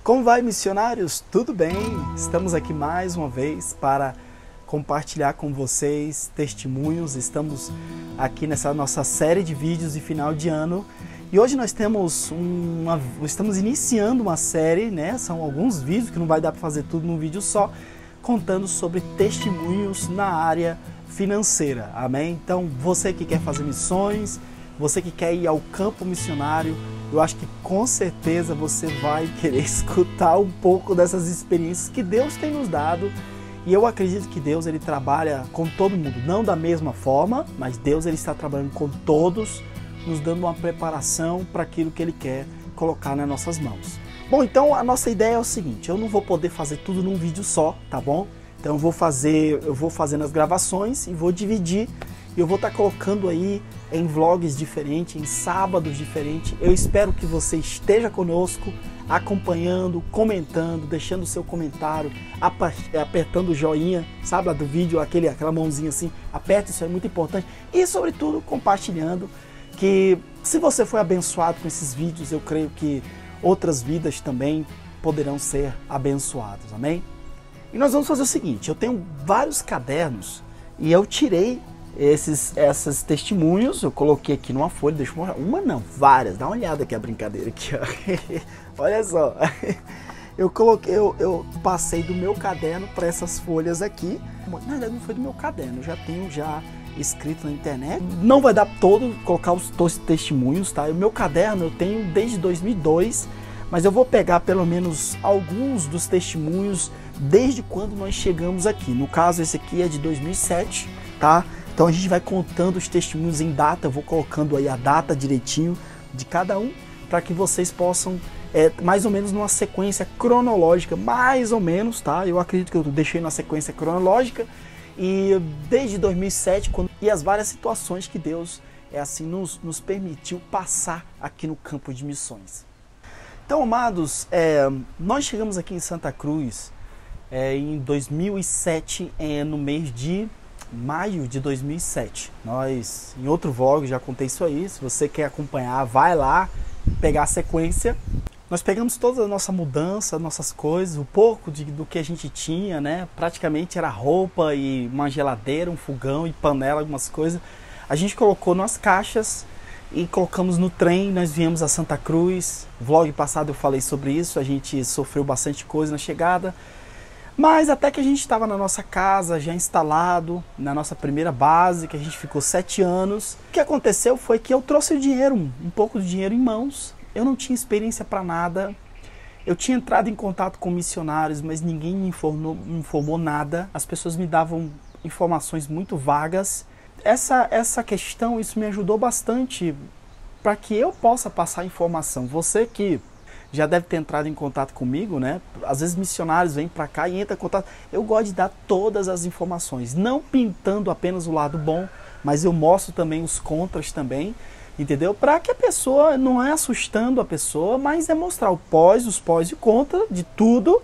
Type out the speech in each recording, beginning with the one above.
Como vai, missionários? Tudo bem? Estamos aqui mais uma vez para compartilhar com vocês testemunhos. Estamos aqui nessa nossa série de vídeos de final de ano e hoje nós estamos iniciando uma série, né? São alguns vídeos que não vai dar para fazer tudo num vídeo só, contando sobre testemunhos na área financeira. Amém? Então, você que quer fazer missões, você que quer ir ao campo missionário, eu acho que com certeza você vai querer escutar um pouco dessas experiências que Deus tem nos dado. E eu acredito que Deus ele trabalha com todo mundo, não da mesma forma, mas Deus ele está trabalhando com todos, nos dando uma preparação para aquilo que Ele quer colocar nas nossas mãos. Bom, então a nossa ideia é o seguinte: eu não vou poder fazer tudo num vídeo só, tá bom? Então eu vou fazendo as gravações e vou dividir. E eu vou estar colocando aí em vlogs diferentes, em sábados diferentes. Eu espero que você esteja conosco, acompanhando, comentando, deixando o seu comentário, apertando o joinha, sabe lá do vídeo, aquela mãozinha assim, aperta, isso é muito importante. E sobretudo compartilhando, que se você foi abençoado com esses vídeos, eu creio que outras vidas também poderão ser abençoadas, amém? E nós vamos fazer o seguinte: eu tenho vários cadernos e eu tirei esses testemunhos, eu coloquei aqui numa folha, deixa eu mostrar, várias, dá uma olhada aqui a brincadeira aqui, ó. Olha só, eu passei do meu caderno para essas folhas aqui. Na verdade não foi do meu caderno, eu já tenho escrito na internet, não vai dar colocar os testemunhos, tá? O meu caderno eu tenho desde 2002, mas eu vou pegar pelo menos alguns dos testemunhos desde quando nós chegamos aqui. No caso esse aqui é de 2007, tá? Então a gente vai contando os testemunhos em data, eu vou colocando aí a data direitinho de cada um, para que vocês possam, mais ou menos numa sequência cronológica, mais ou menos, tá? Eu acredito que eu deixei na sequência cronológica, e desde 2007, e as várias situações que Deus nos permitiu passar aqui no campo de missões. Então, amados, nós chegamos aqui em Santa Cruz em 2007, no mês de maio de 2007. Nós, em outro vlog, já contei isso aí. Se você quer acompanhar, vai lá pegar a sequência. Nós pegamos toda a nossa mudança, nossas coisas, um pouco do que a gente tinha, né? Praticamente era roupa e uma geladeira, um fogão e panela, algumas coisas. A gente colocou nas caixas e colocamos no trem. Nós viemos a Santa Cruz. Vlog passado eu falei sobre isso. A gente sofreu bastante coisa na chegada. Mas até que a gente estava na nossa casa, já instalado, na nossa primeira base, que a gente ficou 7 anos. O que aconteceu foi que eu trouxe o dinheiro, um pouco de dinheiro em mãos. Eu não tinha experiência para nada. Eu tinha entrado em contato com missionários, mas ninguém me informou nada. As pessoas me davam informações muito vagas. Essa questão, isso me ajudou bastante para que eu possa passar informação. Você que já deve ter entrado em contato comigo, né? Às vezes missionários vêm para cá e entram em contato. Eu gosto de dar todas as informações, não pintando apenas o lado bom, mas eu mostro também os contras também, entendeu? Para que a pessoa, não é assustando a pessoa, mas é mostrar os pós e contra de tudo,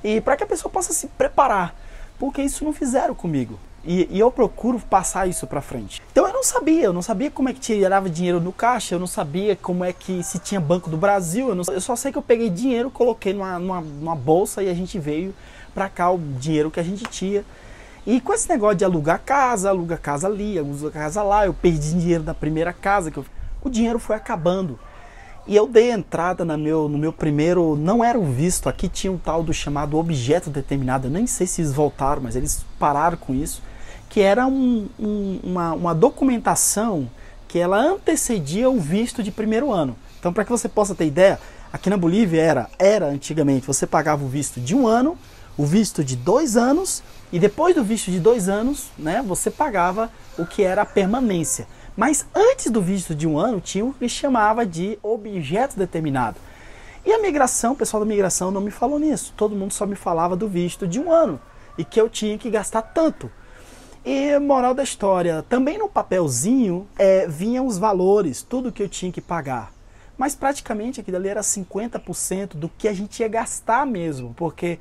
e para que a pessoa possa se preparar, porque isso não fizeram comigo. E eu procuro passar isso para frente. Então eu não sabia como é que tirava dinheiro no caixa, eu não sabia como é que se tinha Banco do Brasil, eu só sei que eu peguei dinheiro, coloquei numa bolsa e a gente veio para cá o dinheiro que a gente tinha. E com esse negócio de aluga casa ali, aluga casa lá, eu perdi dinheiro na primeira casa, o dinheiro foi acabando. E eu dei entrada no meu primeiro, não era o visto, aqui tinha um tal do chamado objeto determinado, eu nem sei se eles voltaram, mas eles pararam com isso, que era uma documentação que ela antecedia o visto de primeiro ano. Então, para que você possa ter ideia, aqui na Bolívia era antigamente, você pagava o visto de 1 ano, o visto de 2 anos, e depois do visto de 2 anos, né, você pagava o que era a permanência. Mas antes do visto de 1 ano, tinha o que chamava de objeto determinado. E a migração, o pessoal da migração não me falou nisso. Todo mundo só me falava do visto de 1 ano e que eu tinha que gastar tanto. E moral da história, também no papelzinho vinham os valores, tudo que eu tinha que pagar. Mas praticamente aquilo ali era 50% do que a gente ia gastar mesmo, porque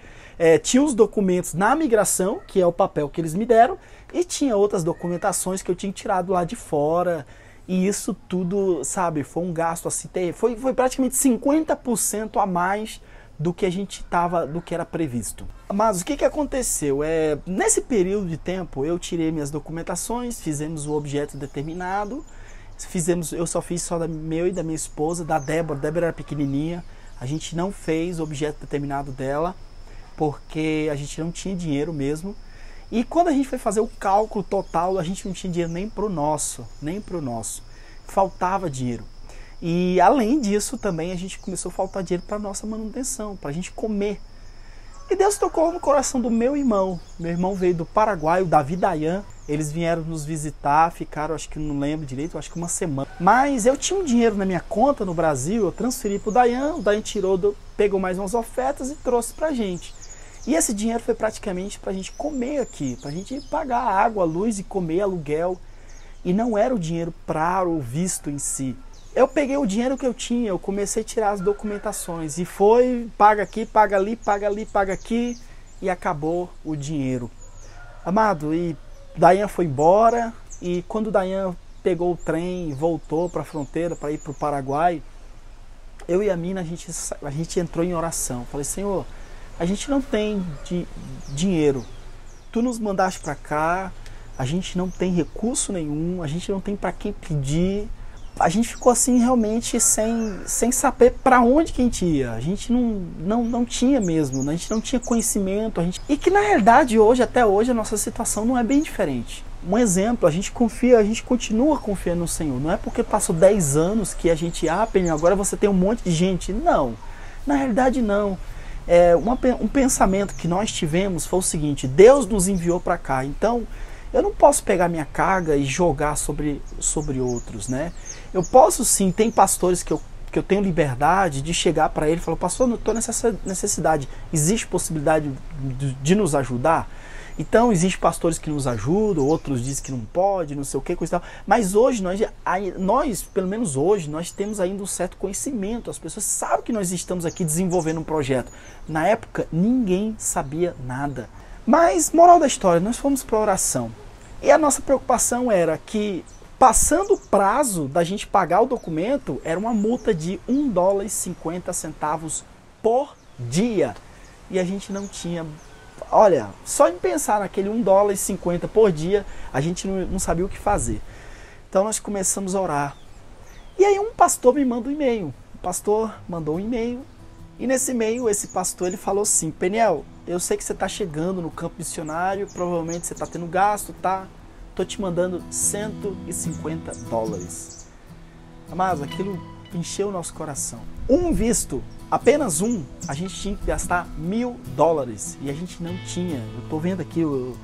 tinha os documentos na migração, que é o papel que eles me deram, e tinha outras documentações que eu tinha tirado lá de fora, e isso tudo, sabe, foi um gasto assim, foi praticamente 50% a mais do que do que era previsto. Mas o que aconteceu? Nesse período de tempo eu tirei minhas documentações, fizemos o objeto determinado, eu só fiz só meu e da minha esposa, da Débora. Débora era pequenininha, a gente não fez o objeto determinado dela, porque a gente não tinha dinheiro mesmo. E quando a gente foi fazer o cálculo total, a gente não tinha dinheiro nem para o nosso. Faltava dinheiro. E além disso também a gente começou a faltar dinheiro para nossa manutenção, para a gente comer. E Deus tocou no coração do meu irmão. Meu irmão veio do Paraguai, o Davi Dayan. Eles vieram nos visitar, ficaram, acho que não lembro direito, acho que uma semana. Mas eu tinha um dinheiro na minha conta no Brasil, eu transferi para o Dayan pegou mais umas ofertas e trouxe para a gente. E esse dinheiro foi praticamente para a gente comer aqui, para a gente pagar água, luz e comer, aluguel. E não era o dinheiro para o visto em si. Eu peguei o dinheiro que eu tinha, eu comecei a tirar as documentações e foi, paga aqui, paga ali, paga ali, paga aqui, e acabou o dinheiro. Amado, e Dayan foi embora, e quando Dayan pegou o trem e voltou para a fronteira para ir para o Paraguai, eu e a Mina, a gente entrou em oração. Falei, Senhor, a gente não tem dinheiro, Tu nos mandaste para cá, a gente não tem recurso nenhum, a gente não tem para quem pedir. A gente ficou assim realmente sem saber para onde que a gente ia. A gente não tinha mesmo, a gente não tinha conhecimento. E que na realidade hoje, até hoje, a nossa situação não é bem diferente. Um exemplo, a gente continua confiando no Senhor. Não é porque passou 10 anos que a gente, Peninha, agora você tem um monte de gente. Não, na realidade não. Um pensamento que nós tivemos foi o seguinte: Deus nos enviou para cá, então eu não posso pegar minha carga e jogar sobre outros, né? Eu posso sim, tem pastores que eu tenho liberdade de chegar para ele e falar, pastor, não estou nessa necessidade, existe possibilidade de nos ajudar? Então, existem pastores que nos ajudam, outros dizem que não pode, não sei o que, coisa e tal. Mas hoje, nós, pelo menos hoje, nós temos ainda um certo conhecimento. As pessoas sabem que nós estamos aqui desenvolvendo um projeto. Na época, ninguém sabia nada. Mas, moral da história, nós fomos para a oração. E a nossa preocupação era que, passando o prazo da gente pagar o documento, era uma multa de $1,50 por dia. E a gente não tinha... Olha, só em pensar naquele $1,50 por dia, a gente não sabia o que fazer. Então nós começamos a orar. E aí um pastor me manda um e-mail. O pastor mandou um e-mail. E nesse e-mail, esse pastor ele falou assim: Peniel, eu sei que você está chegando no campo missionário, provavelmente você está tendo gasto, tá? Tô te mandando $150. Amados, aquilo encheu o nosso coração. Um visto, apenas um, a gente tinha que gastar $1.000 e a gente não tinha. Eu tô vendo aqui o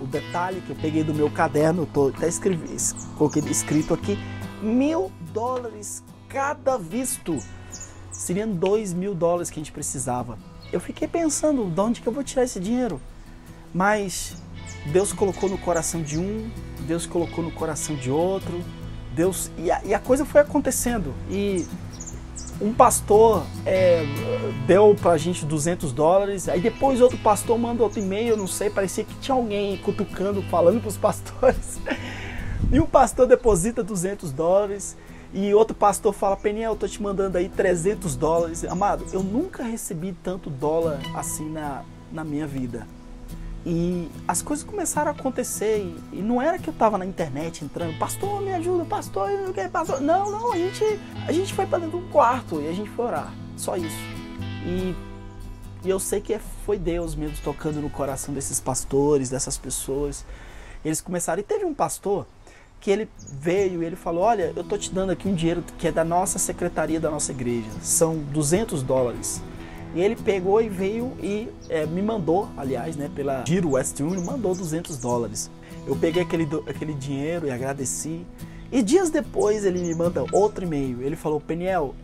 detalhe que eu peguei do meu caderno, até coloquei escrito aqui, $1.000 cada visto. Seriam $2.000 que a gente precisava. Eu fiquei pensando, de onde que eu vou tirar esse dinheiro? Mas Deus colocou no coração de um, Deus colocou no coração de outro, e a coisa foi acontecendo. E um pastor deu pra gente $200, aí depois outro pastor manda outro e-mail, não sei, parecia que tinha alguém cutucando, falando pros pastores. E um pastor deposita $200, e outro pastor fala, Peniel, eu tô te mandando aí $300. Amado, eu nunca recebi tanto dólar assim na minha vida. E as coisas começaram a acontecer, e não era que eu tava na internet entrando, pastor, me ajuda, pastor, eu não quero, pastor. Não, a gente foi pra dentro de um quarto e a gente foi orar, só isso. E eu sei que foi Deus mesmo tocando no coração desses pastores, dessas pessoas. Eles começaram, e teve um pastor que ele veio e ele falou, olha, eu tô te dando aqui um dinheiro que é da nossa secretaria da nossa igreja, são $200. E ele pegou e veio e me mandou, aliás, né, pela Giro West Union, mandou $200. Eu peguei aquele dinheiro e agradeci. E dias depois ele me manda outro e-mail. Ele falou, Peniel,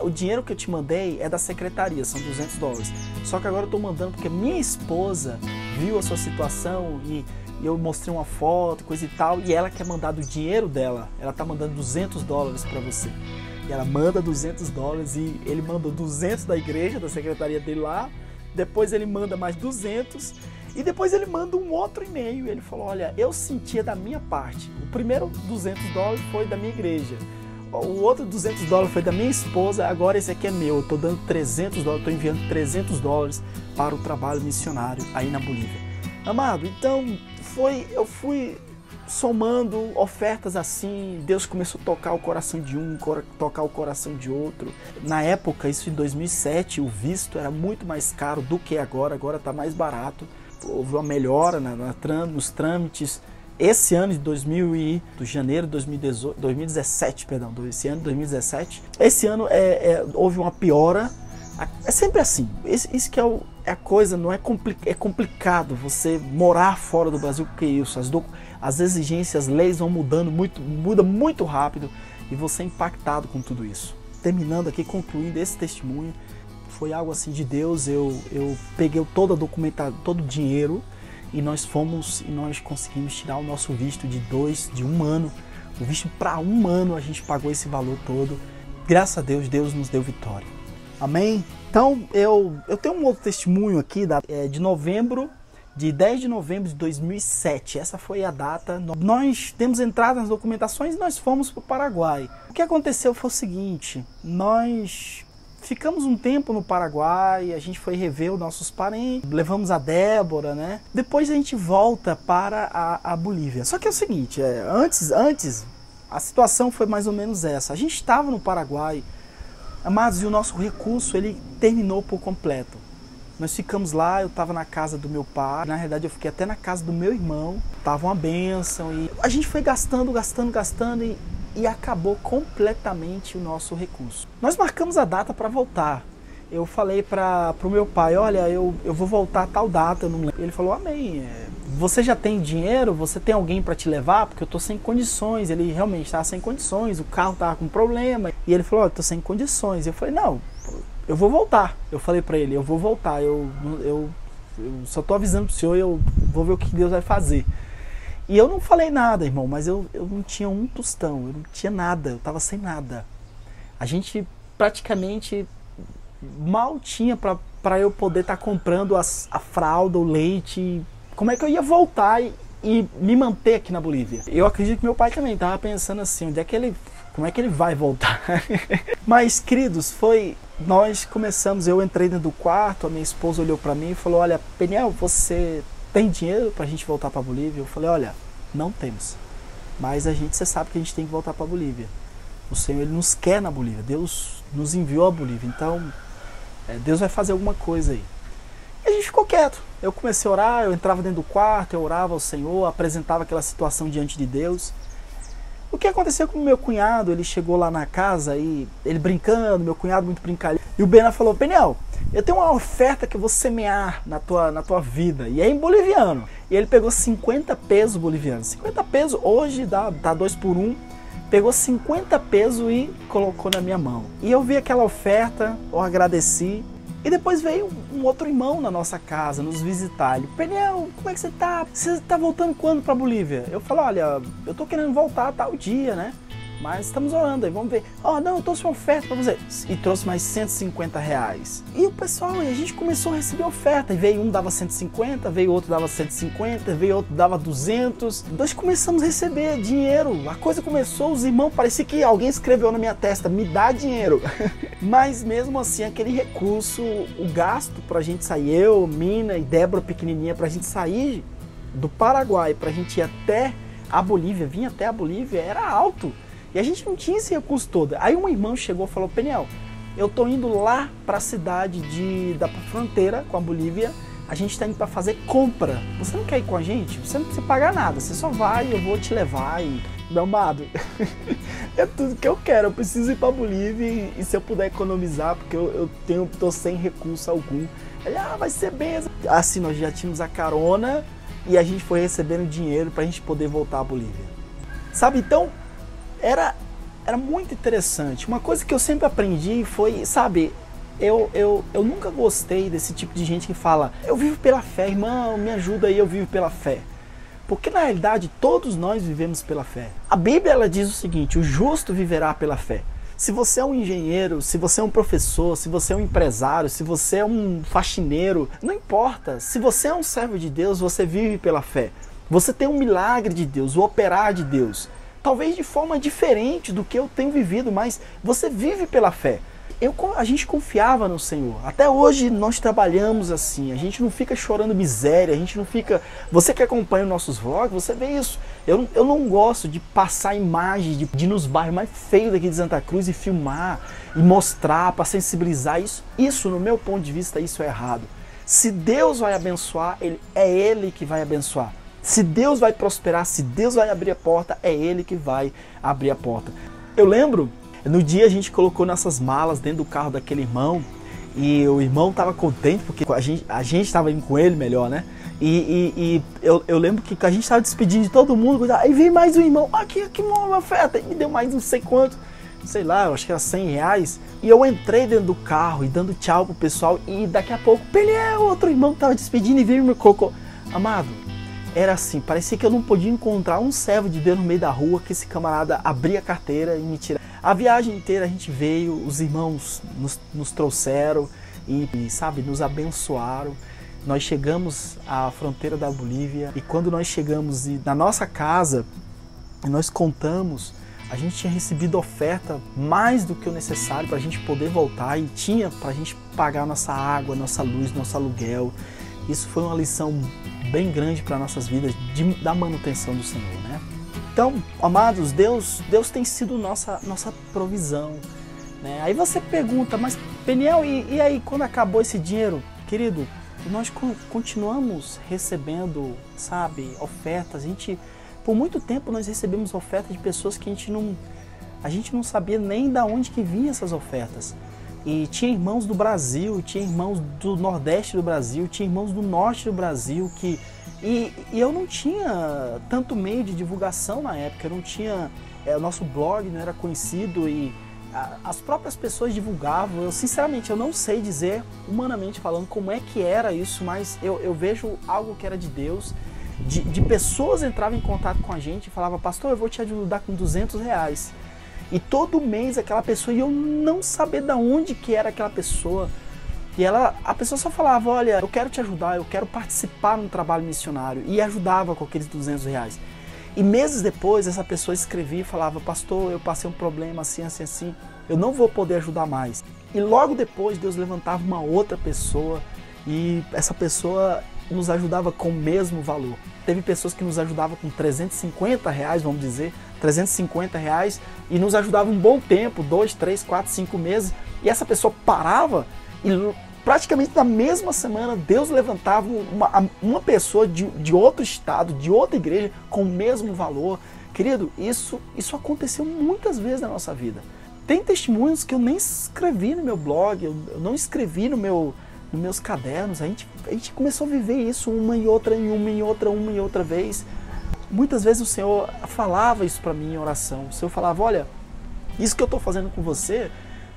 o dinheiro que eu te mandei é da secretaria, são $200. Só que agora eu tô mandando porque minha esposa viu a sua situação e eu mostrei uma foto, coisa e tal, e ela quer mandar do dinheiro dela. Ela tá mandando $200 para você. E ela manda $200 e ele mandou 200 da igreja, da secretaria dele lá. Depois ele manda mais 200 e depois ele manda um outro e-mail. Ele falou, olha, eu sentia da minha parte. O primeiro $200 foi da minha igreja. O outro $200 foi da minha esposa, agora esse aqui é meu. Eu tô dando $300, tô enviando $300 para o trabalho missionário aí na Bolívia. Amado, então eu fui somando ofertas assim, Deus começou a tocar o coração de um, tocar o coração de outro. Na época, isso em 2007, o visto era muito mais caro do que agora está mais barato. Houve uma melhora nos trâmites. Esse ano de janeiro de 2017, perdão, esse ano de 2017, esse ano houve uma piora. É sempre assim, isso que é a coisa, não é complicado você morar fora do Brasil, porque isso, as exigências, as leis vão muda muito rápido e você é impactado com tudo isso. Terminando aqui, concluindo esse testemunho, foi algo assim de Deus. Eu peguei toda a documentação, todo o dinheiro e nós conseguimos tirar o nosso visto de 1 ano. O visto para 1 ano a gente pagou esse valor todo. Graças a Deus, Deus nos deu vitória. Amém? Então, eu tenho um outro testemunho aqui de 10 de novembro de 2007. Essa foi a data. Nós temos entrado nas documentações e nós fomos para o Paraguai. O que aconteceu foi o seguinte, nós ficamos um tempo no Paraguai, a gente foi rever os nossos parentes, levamos a Débora, né? Depois a gente volta para a Bolívia. Só que é o seguinte, antes, a situação foi mais ou menos essa. A gente estava no Paraguai, amados, e o nosso recurso, ele terminou por completo. Nós ficamos lá, eu estava na casa do meu pai, na realidade eu fiquei até na casa do meu irmão, estava uma bênção, e a gente foi gastando e acabou completamente o nosso recurso. Nós marcamos a data para voltar. Eu falei para o meu pai, olha, eu vou voltar a tal data, eu não lembro. Ele falou, amém, você já tem dinheiro? Você tem alguém para te levar? Porque eu estou sem condições. Ele realmente estava sem condições, o carro estava com problema. E ele falou, estou sem condições. Eu falei, não, eu vou voltar. Eu falei para ele, eu vou voltar, eu só estou avisando para o senhor, eu vou ver o que Deus vai fazer. E eu não falei nada, irmão, mas eu não tinha um tostão, eu não tinha nada, eu estava sem nada. A gente praticamente mal tinha para eu poder estar comprando a fralda, o leite. Como é que eu ia voltar e me manter aqui na Bolívia? Eu acredito que meu pai também estava pensando assim, como é que ele vai voltar? Mas, queridos, nós começamos, eu entrei dentro do quarto, a minha esposa olhou para mim e falou, olha, Peniel, você tem dinheiro para a gente voltar para a Bolívia? Eu falei, olha, não temos, mas você sabe que a gente tem que voltar para a Bolívia. O Senhor, Ele nos quer na Bolívia, Deus nos enviou à Bolívia, então Deus vai fazer alguma coisa aí. E a gente ficou quieto. Eu comecei a orar, eu entrava dentro do quarto, eu orava ao Senhor, apresentava aquela situação diante de Deus. O que aconteceu com o meu cunhado, ele chegou lá na casa e ele brincando, meu cunhado muito brincalhão. E o Bena falou, Peniel, eu tenho uma oferta que eu vou semear na tua vida. E é em boliviano. E ele pegou 50 pesos bolivianos. 50 pesos, hoje dá 2 por 1. Pegou 50 pesos e colocou na minha mão. E eu vi aquela oferta, eu agradeci. E depois veio um outro irmão na nossa casa nos visitar. Ele, Peniel, como é que você tá? Você tá voltando quando pra Bolívia? Eu falei, olha, eu tô querendo voltar tal dia, né? Mas estamos orando aí, vamos ver. Não, eu trouxe uma oferta pra você. E trouxe mais R$150. E o pessoal, e a gente começou a receber oferta. E veio um dava 150, veio outro dava 150, veio outro dava 200. Nós começamos a receber dinheiro. A coisa começou, os irmãos, parecia que alguém escreveu na minha testa, me dá dinheiro. Mas mesmo assim, aquele recurso, o gasto pra gente sair, eu, Mina e Débora pequenininha, pra gente sair do Paraguai, pra gente ir até a Bolívia, vir até a Bolívia, era alto. E a gente não tinha esse recurso todo. Aí um irmão chegou e falou, Peniel, eu tô indo lá para a cidade da fronteira com a Bolívia, a gente está indo para fazer compra. Você não quer ir com a gente? Você não precisa pagar nada, você só vai, eu vou te levar. E, meu amado, é tudo que eu quero, eu preciso ir para a Bolívia e se eu puder economizar, porque eu tô sem recurso algum. Ele, vai ser benção. Assim, nós já tínhamos a carona e a gente foi recebendo dinheiro para a gente poder voltar à Bolívia. Sabe, então, era muito interessante. Uma coisa que eu sempre aprendi foi, sabe, eu nunca gostei desse tipo de gente que fala, eu vivo pela fé, irmão, me ajuda aí, eu vivo pela fé. Porque na realidade todos nós vivemos pela fé. A Bíblia ela diz o seguinte, o justo viverá pela fé. Se você é um engenheiro, se você é um professor, se você é um empresário, se você é um faxineiro, não importa. Se você é um servo de Deus, você vive pela fé. Você tem um milagre de Deus, o operar de Deus. talvez de forma diferente do que eu tenho vivido, mas você vive pela fé. A gente confiava no Senhor. Até hoje nós trabalhamos assim. A gente não fica chorando miséria. A gente não fica... Você que acompanha os nossos vlogs, você vê isso. Eu não gosto de passar imagens de ir nos bairros mais feios daqui de Santa Cruz e filmar e mostrar para sensibilizar isso. Isso, no meu ponto de vista, isso é errado. Se Deus vai abençoar, é Ele que vai abençoar. Se Deus vai prosperar, se Deus vai abrir a porta, é Ele que vai abrir a porta. Eu lembro... No dia a gente colocou nossas malas dentro do carro daquele irmão e o irmão estava contente porque a gente estava indo com ele, melhor, né? E eu lembro que a gente estava despedindo de todo mundo, aí veio mais um irmão, aqui uma oferta, e me deu mais não sei quanto, sei lá, eu acho que era R$100. E eu entrei dentro do carro e dando tchau pro pessoal e daqui a pouco, Peniel, outro irmão que estava despedindo e veio e me colocou. Amado, era assim, parecia que eu não podia encontrar um servo de Deus no meio da rua, que esse camarada abria a carteira e me tirava. A viagem inteira a gente veio, os irmãos nos trouxeram e, sabe, nos abençoaram. Nós chegamos à fronteira da Bolívia e quando nós chegamos na nossa casa, nós contamos, a gente tinha recebido oferta mais do que o necessário para a gente poder voltar e tinha para a gente pagar nossa água, nossa luz, nosso aluguel. Isso foi uma lição bem grande para nossas vidas da manutenção do Senhor, né? Então, amados, Deus tem sido nossa provisão, né? Aí você pergunta, mas Peniel, e aí quando acabou esse dinheiro? Querido, nós continuamos recebendo, sabe, ofertas. Por muito tempo nós recebemos ofertas de pessoas que a gente não sabia nem de onde que vinham essas ofertas. E tinha irmãos do Brasil, tinha irmãos do Nordeste do Brasil, tinha irmãos do Norte do Brasil e eu não tinha tanto meio de divulgação na época, eu não tinha, o nosso blog não era conhecido e as próprias pessoas divulgavam. Sinceramente, eu não sei dizer, humanamente falando, como é que era isso, mas eu vejo algo que era de Deus, de pessoas entravam em contato com a gente e falavam, pastor, eu vou te ajudar com R$200. E todo mês aquela pessoa, e eu não sabia de onde que era aquela pessoa. E a pessoa só falava, olha, eu quero te ajudar, eu quero participar num trabalho missionário. E ajudava com aqueles R$200. E meses depois, essa pessoa escrevia e falava, pastor, eu passei um problema assim, assim, assim, eu não vou poder ajudar mais. E logo depois, Deus levantava uma outra pessoa e essa pessoa nos ajudava com o mesmo valor. Teve pessoas que nos ajudavam com R$350, vamos dizer, R$350 e nos ajudava um bom tempo, 2, 3, 4, 5 meses. E essa pessoa parava e praticamente na mesma semana Deus levantava uma pessoa de outro estado, de outra igreja com o mesmo valor. Querido, isso aconteceu muitas vezes na nossa vida. Tem testemunhos que eu nem escrevi no meu blog, eu não escrevi nos meus cadernos. A gente começou a viver isso uma e outra vez. Muitas vezes o Senhor falava isso para mim em oração. O Senhor falava, olha, isso que eu estou fazendo com você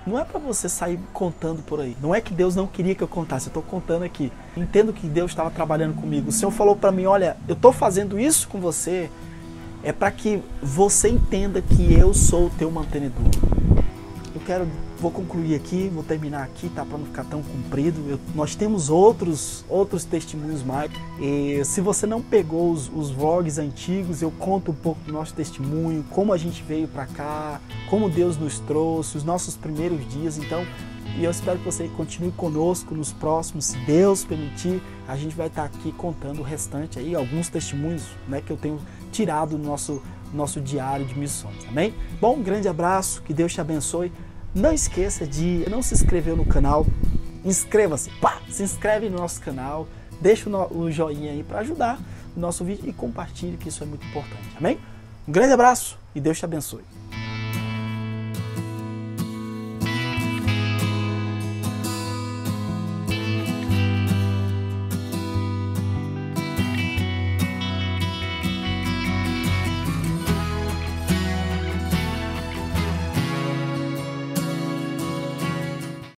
não é para você sair contando por aí. Não é que Deus não queria que eu contasse, eu estou contando aqui. Entendo que Deus estava trabalhando comigo. O Senhor falou para mim, olha, eu estou fazendo isso com você, é para que você entenda que eu sou o teu mantenedor. Vou concluir aqui, vou terminar aqui, tá? Para não ficar tão comprido. Nós temos outros testemunhos mais. E se você não pegou os vlogs antigos, eu conto um pouco do nosso testemunho, como a gente veio para cá, como Deus nos trouxe, os nossos primeiros dias. Então, e eu espero que você continue conosco nos próximos, se Deus permitir, a gente vai estar aqui contando o restante aí, alguns testemunhos, né, que eu tenho tirado no nosso diário de missões, amém? Bom, um grande abraço, que Deus te abençoe. Não esqueça de não se inscrever no canal, inscreva-se, se inscreve no nosso canal, deixa o joinha aí para ajudar o nosso vídeo e compartilhe, que isso é muito importante, amém? Um grande abraço e Deus te abençoe.